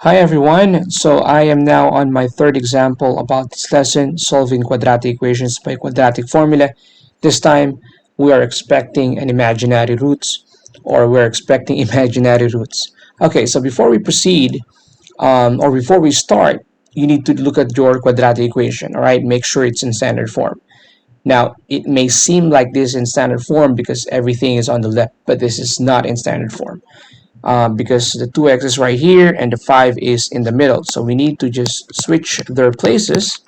Hi everyone, so I am now on my third example about this lesson, solving quadratic equations by quadratic formula. This time we are expecting an imaginary roots, or we're expecting imaginary roots. Okay, so before we proceed, or before we start, you need to look at your quadratic equation, all right? Make sure it's in standard form. Now, it may seem like this in standard form because everything is on the left, but this is not in standard form because the 2x is right here and the 5 is in the middle. So we need to just switch their places.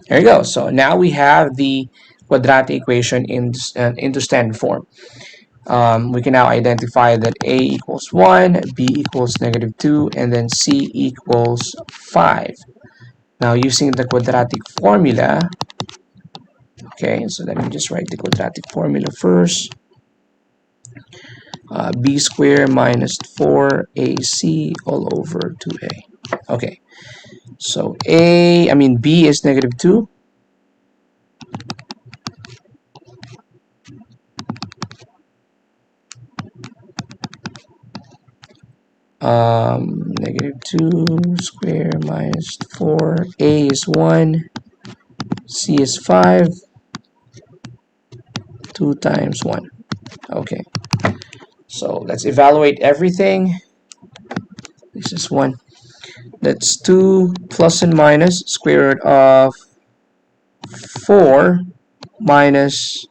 There you go. So now we have the quadratic equation into standard form. We can now identify that a equals 1, b equals -2, and then c equals 5. Now using the quadratic formula, okay, so let me just write the quadratic formula first. B squared minus 4ac all over 2a. Okay, so B is -2. -2 squared minus 4. A is 1. C is 5. 2 times 1. Okay, so let's evaluate everything. This is 1. That's 2 plus and minus square root of 4 minus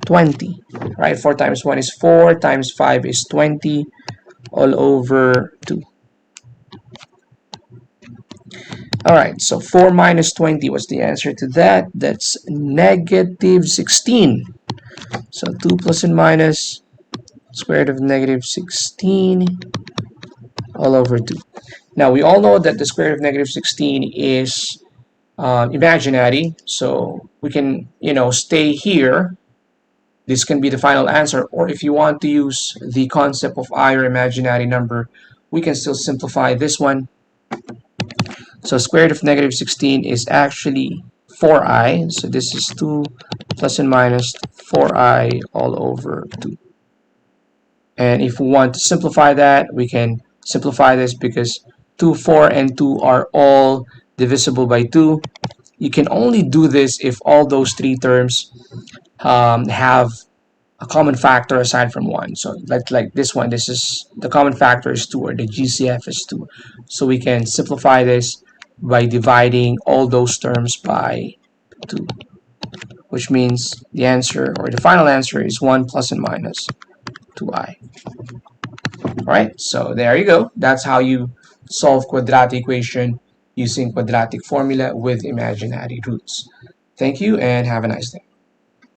20. Right? 4 times 1 is 4, times 5 is 20, all over 2. Alright, so 4 minus 20 was the answer to that. That's -16. So 2 plus and minus square root of -16 all over 2. Now we all know that the square root of -16 is imaginary, so we can, stay here. This can be the final answer, or if you want to use the concept of I or imaginary number, we can still simplify this one. So square root of -16 is actually 4i. So this is 2 plus and minus 4i all over 2. And if we want to simplify that, we can simplify this because 2, 4, and 2 are all divisible by 2. You can only do this if all those three terms have a common factor aside from 1. So like this one, this is the common factor is 2, or the GCF is 2. So we can simplify this by dividing all those terms by 2, which means the answer, or the final answer, is 1 plus and minus 2i. Alright, so there you go. That's how you solve quadratic equation using quadratic formula with imaginary roots. Thank you and have a nice day.